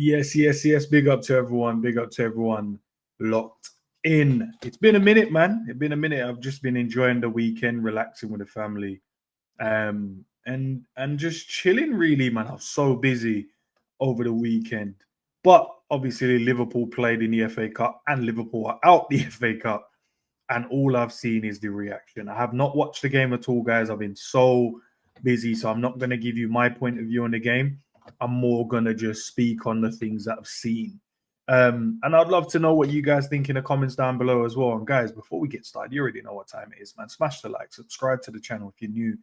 Yes, yes, yes. Big up to everyone. Big up to everyone locked in. It's been a minute, man. It's been a minute. I've just been enjoying the weekend, relaxing with the family, and just chilling. Really, man. I was so busy over the weekend, but obviously Liverpool played in the FA Cup, and Liverpool are out the FA Cup, and all I've seen is the reaction. I have not watched the game at all, guys. I've been so busy, so I'm not going to give you my point of view on the game. I'm more going to just speak on the things that I've seen. And I'd love to know what you guys think in the comments down below as well. And guys, before we get started, you already know what time it is, man. Smash the like, subscribe to the channel if you're new,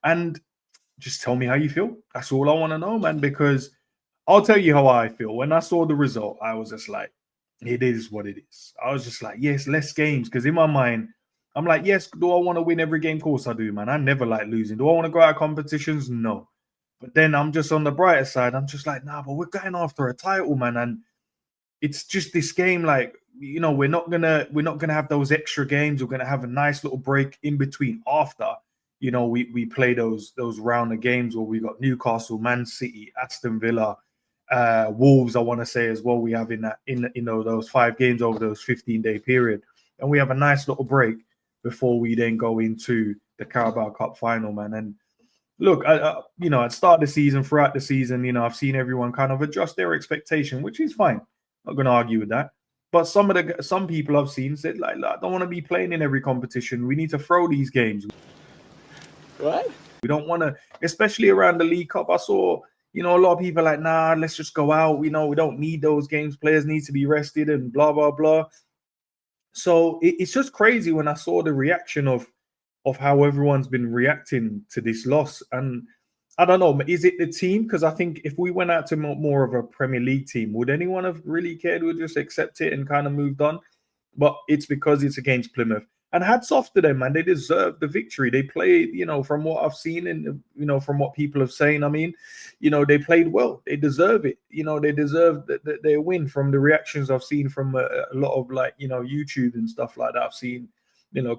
and just tell me how you feel. That's all I want to know, man, because I'll tell you how I feel. When I saw the result, I was just like, it is what it is. I was just like, yes, less games. Because in my mind, I'm like, yes, do I want to win every game? Of course I do, man. I never like losing. Do I want to go out of competitions? No. But then I'm just on the brighter side. I'm just like, nah, but we're going after a title, man. And it's just this game, like, we're not gonna have those extra games. We're gonna have a nice little break in between after. We play those round of games where we got Newcastle, Man City, Aston Villa, Wolves, I want to say as well. We have in that those 5 games over those 15-day period, and we have a nice little break before we then go into the Carabao Cup final, man. And look, at start of the season, throughout the season, I've seen everyone kind of adjust their expectation, which is fine. Not going to argue with that. But some people I've seen said, like, I don't want to be playing in every competition. We need to throw these games. Right? We don't want to, especially around the League Cup. I saw, a lot of people like, nah, let's just go out. We don't need those games. Players need to be rested and blah, blah, blah. So it's just crazy when I saw the reaction of how everyone's been reacting to this loss. And I don't know, is it the team? Because I think if we went out to more of a Premier League team, would anyone have really cared? Would just accept it and kind of moved on? But it's because it's against Plymouth. And hats off to them, man. They deserve the victory. They played, from what I've seen and, from what people have saying, I mean, they played well. They deserve it. They deserve their win from the reactions I've seen from a lot of, like, YouTube and stuff like that. I've seen,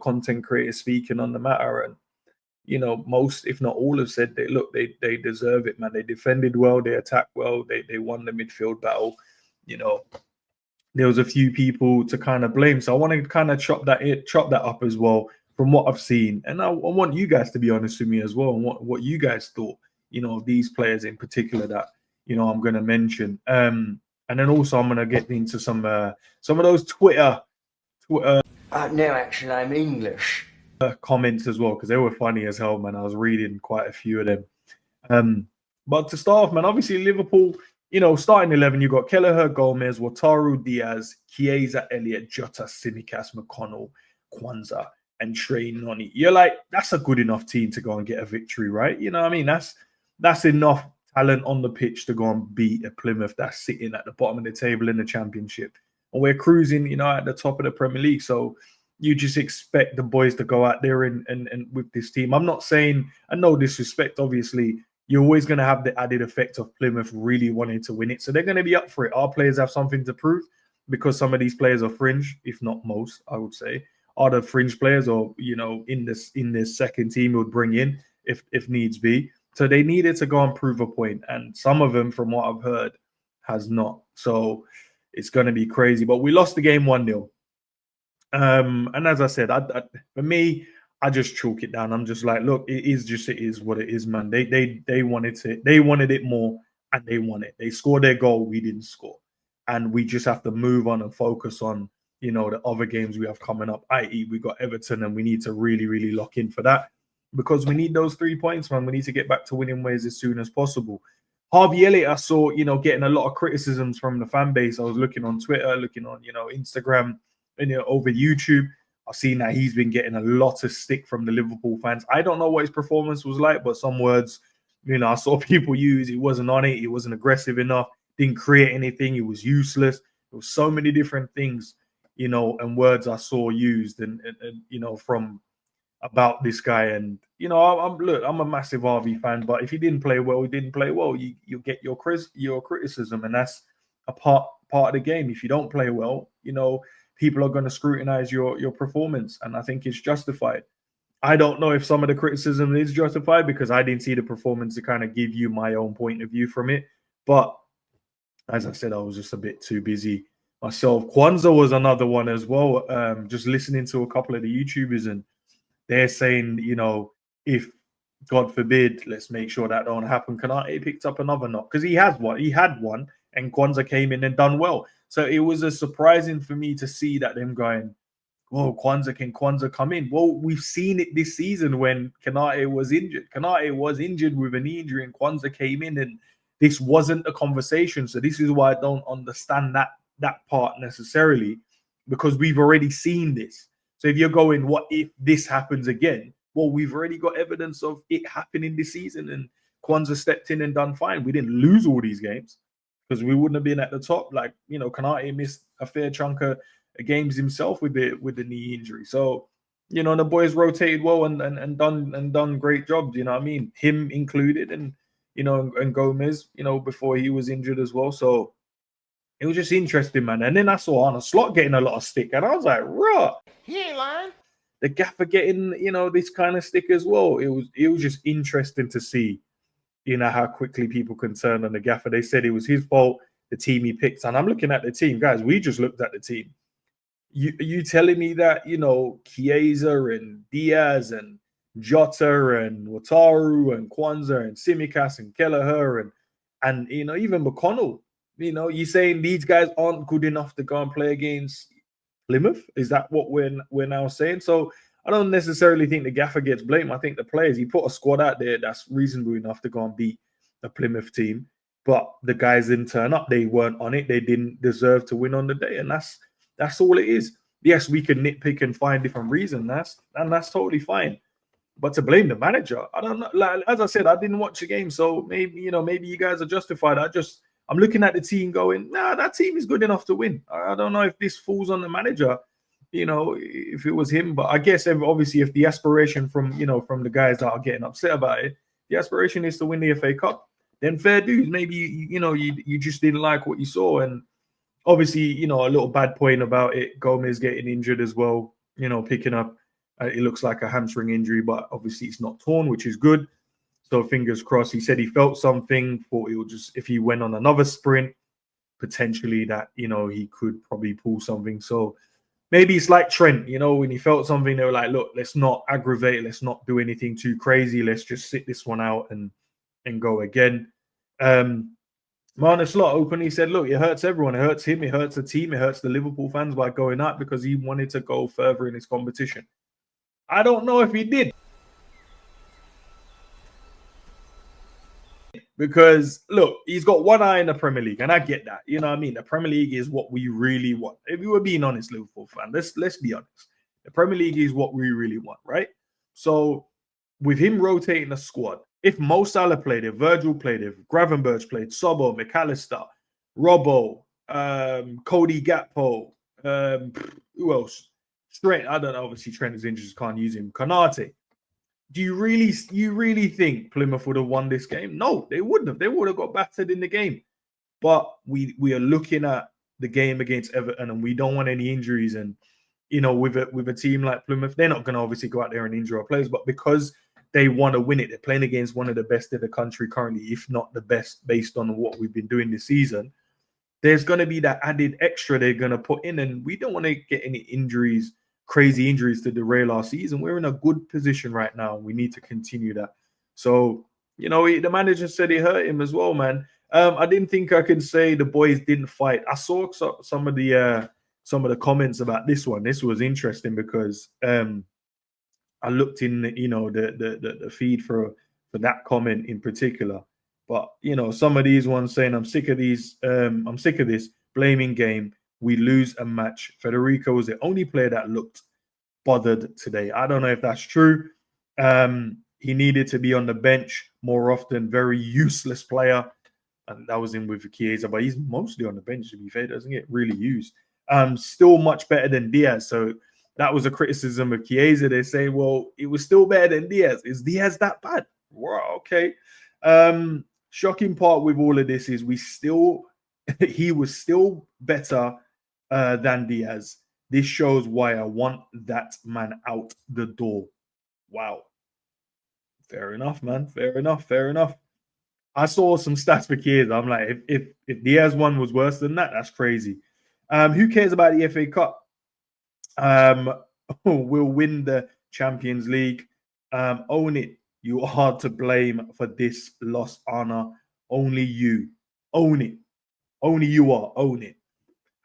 content creators speaking on the matter. And, most, if not all, have said they deserve it, man. They defended well, they attacked well, they won the midfield battle. There was a few people to kind of blame. So I want to kind of chop that up as well from what I've seen. And I want you guys to be honest with me as well, and what you guys thought, of these players in particular that, I'm going to mention. And then also I'm going to get into some of those Twitter No, actually, I'm English. comments as well, because they were funny as hell, man. I was reading quite a few of them. But to start off, man, obviously Liverpool, starting 11, you got Kelleher, Gomez, Wataru, Diaz, Chiesa, Elliott, Jota, Simicas, McConnell, Kwanzaa, and Trey Noni. You're like, that's a good enough team to go and get a victory, right? You know what I mean? That's enough talent on the pitch to go and beat a Plymouth that's sitting at the bottom of the table in the Championship. And we're cruising, at the top of the Premier League. So you just expect the boys to go out there and with this team. I'm not saying, and no disrespect, obviously, you're always going to have the added effect of Plymouth really wanting to win it. So they're going to be up for it. Our players have something to prove, because some of these players are fringe, if not most, I would say, are the fringe players, or, in this second team would bring in if needs be. So they needed to go and prove a point. And some of them, from what I've heard, has not. So it's going to be crazy. But we lost the game 1-0. And as I said, for me, I just chalk it down. I'm just like, look, it is what it is, man. They wanted it more, and they won it. They scored their goal, we didn't score. And we just have to move on and focus on, the other games we have coming up, i.e. we got Everton, and we need to really, really lock in for that, because we need those 3 points, man. We need to get back to winning ways as soon as possible. Harvey Elliott, I saw, getting a lot of criticisms from the fan base. I was looking on Twitter, looking on, Instagram, and over YouTube. I've seen that he's been getting a lot of stick from the Liverpool fans. I don't know what his performance was like, but some words, I saw people use, he wasn't on it, he wasn't aggressive enough, didn't create anything, he was useless. There was so many different things, and words I saw used and from about this guy. And, I'm a massive RV fan, but if he didn't play well, he didn't play well. You get your criticism, and that's a part of the game. If you don't play well, people are going to scrutinize your performance, and I think it's justified. I don't know if some of the criticism is justified, because I didn't see the performance to kind of give you my own point of view from it. But As I said, I was just a bit too busy myself. Kwanzaa was another one as well. Just listening to a couple of the YouTubers, and they're saying, if God forbid, let's make sure that don't happen. Kanate picked up another knock because he had one, and Kwanzaa came in and done well. So it was a surprising for me to see that them going, "Whoa, Kwanzaa come in?" Well, we've seen it this season when Kanate was injured. Kanate was injured with a knee injury, and Kwanzaa came in, and this wasn't a conversation. So this is why I don't understand that part necessarily, because we've already seen this. So if you're going, what if this happens again? Well, we've already got evidence of it happening this season, and Kwanzaa stepped in and done fine. We didn't lose all these games because we wouldn't have been at the top. Like, Kanate missed a fair chunk of games himself with the knee injury. So, the boys rotated well and done great jobs. You know what I mean? Him included, and and Gomez, before he was injured as well. So it was just interesting, man. And then I saw Arne Slot getting a lot of stick, and I was like, "Raw, He ain't lying. the gaffer getting this kind of stick as well." It was just interesting to see, how quickly people can turn on the gaffer. They said it was his fault, the team he picked, and I'm looking at the team, guys. We just looked at the team. You telling me that Chiesa and Diaz and Jota and Wataru and Kwanzaa and Simicas and Kelleher and even McConnell, you saying these guys aren't good enough to go and play against Plymouth? Is that what we're now saying? So I don't necessarily think the gaffer gets blamed. I think the players, he put a squad out there that's reasonable enough to go and beat the Plymouth team, but the guys didn't turn up. They weren't on it. They didn't deserve to win on the day, and that's all it is. Yes, we can nitpick and find different reasons. That's totally fine. But to blame the manager, I don't know. Like, as I said, I didn't watch the game, so maybe you guys are justified. I'm looking at the team going, nah, that team is good enough to win. I don't know if this falls on the manager, if it was him. But I guess obviously if the aspiration from from the guys that are getting upset about it, the aspiration is to win the FA Cup, then fair dues. Maybe you just didn't like what you saw, and obviously, a little bad point about it. Gomez getting injured as well, picking up. It looks like a hamstring injury, but obviously it's not torn, which is good. So fingers crossed. He said he felt something. Thought it would just, if he went on another sprint, potentially that he could probably pull something. So maybe it's like Trent. When he felt something, they were like, "Look, let's not aggravate. Let's not do anything too crazy. Let's just sit this one out and go again." Arne Slot openly said, "Look, it hurts everyone. It hurts him. It hurts the team. It hurts the Liverpool fans by going up because he wanted to go further in his competition." I don't know if he did, because look, he's got one eye in the Premier League, and I get that. You know what I mean? The Premier League is what we really want. If you were being honest, Liverpool fan, let's be honest. The Premier League is what we really want, right? So with him rotating the squad, if Mo Salah played, if Virgil played, if Gravenberch played, Sobbo, McAllister, Robbo, Cody Gakpo, who else? Trent, I don't know. Obviously, Trent is injured, can't use him. Kanate. Do you really think Plymouth would have won this game? No, they wouldn't have. They would have got battered in the game. But we are looking at the game against Everton, and we don't want any injuries. And with a team like Plymouth, they're not going to obviously go out there and injure our players, but because they want to win it, they're playing against one of the best in the country currently, if not the best, based on what we've been doing this season. There's going to be that added extra they're going to put in, and we don't want to get any injuries, crazy injuries to derail our season. We're in a good position right now. We need to continue that. So, the manager said it hurt him as well, man. I didn't think I could say the boys didn't fight. I saw some of the comments about this one. This was interesting because I looked in, the feed for that comment in particular. But some of these ones saying, I'm sick of these. I'm sick of this blaming game. We lose a match. Federico was the only player that looked bothered today. I don't know if that's true. He needed to be on the bench more often. Very useless player. And that was in with Chiesa, but he's mostly on the bench, to be fair. Doesn't get really used. Still much better than Diaz. So that was a criticism of Chiesa. They say, well, it was still better than Diaz. Is Diaz that bad? Wow, okay. Shocking part with all of this is he was still better than Diaz. This shows why I want that man out the door. Wow. Fair enough, man. Fair enough. I saw some stats for kids. I'm like, if Diaz one was worse than that, that's crazy. Who cares about the FA Cup? We'll win the Champions League. Own it. You are to blame for this loss, Arne. Only you. Own it. Only you are. Own it.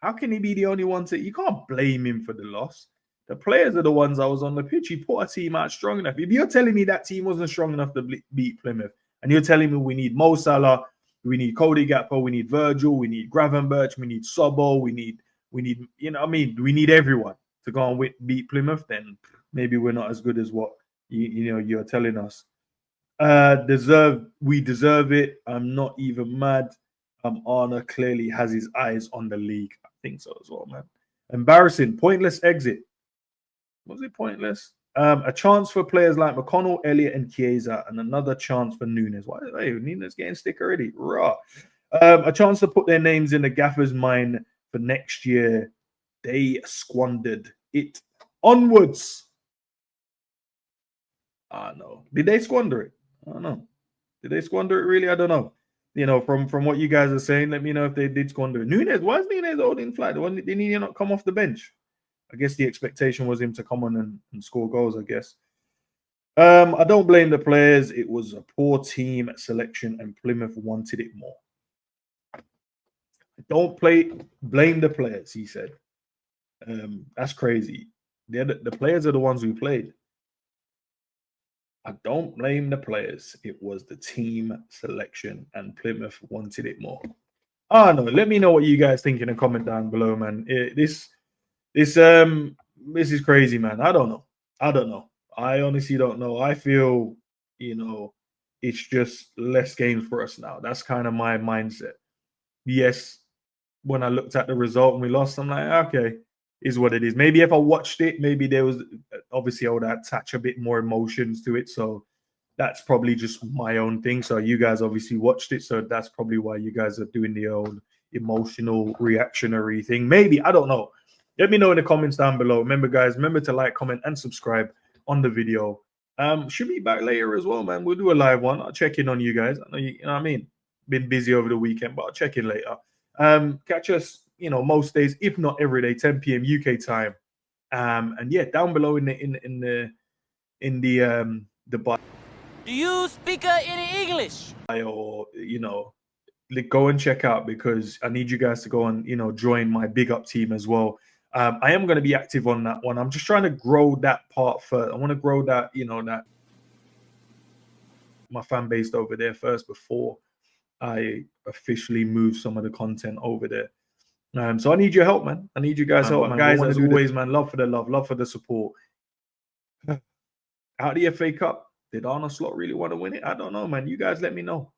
How can he be the only one to? You can't blame him for the loss. The players are the ones that was on the pitch. He put a team out strong enough. If you're telling me that team wasn't strong enough to beat Plymouth, and you're telling me we need Mo Salah, we need Cody Gakpo, we need Virgil, we need Gravenberch, we need Sobol, we need, you know what I mean? We need everyone to go and beat Plymouth, then maybe we're not as good as what you're telling us. We deserve it. I'm not even mad. Arne clearly has his eyes on the league. I think so as well, man. Embarrassing, pointless exit. Was it pointless? A chance for players like McConnell, Elliott, and Chiesa, and another chance for Nunes. Why? Hey, Nunes getting stick already. Raw. A chance to put their names in the gaffer's mind for next year. They squandered it. Onwards. I know. Did they squander it? I don't know. Did they squander it really? I don't know. From what you guys are saying, let me know if they did squander it. Nunes, why is Nunes holding flat? Didn't he not come off the bench? I guess the expectation was him to come on and score goals, I guess. I don't blame the players. It was a poor team selection and Plymouth wanted it more. Don't blame the players, he said. That's crazy. The players are the ones who played. I don't blame the players. It was the team selection and Plymouth wanted it more. Oh no, let me know what you guys think in a comment down below, man. This is crazy, man. I don't know. I honestly don't know. I feel, it's just less games for us now. That's kind of my mindset. Yes, when I looked at the result and we lost, I'm like, okay, is what it is. Maybe if I watched it, maybe there was, obviously I would attach a bit more emotions to it. So that's probably just my own thing. So you guys obviously watched it. So that's probably why you guys are doing the old emotional reactionary thing. Maybe, I don't know. Let me know in the comments down below. Remember, guys, to like, comment, and subscribe on the video. Should be back later as well, man. We'll do a live one. I'll check in on you guys. I know you know what I mean? Been busy over the weekend, but I'll check in later. Catch us, most days, if not every day, 10 p.m. UK time. And yeah, down below in the bio. Do you speak any English? Or go and check out, because I need you guys to go and join my big up team as well. I am going to be active on that one. I'm just trying to grow that part first. I want to grow that, that my fan base over there first before I officially move some of the content over there. So I need your help, man. I need you guys' help, man. Guys, as always, man, love for the love, love for the support. Out of the FA Cup, did Arne Slot really want to win it? I don't know, man. You guys let me know.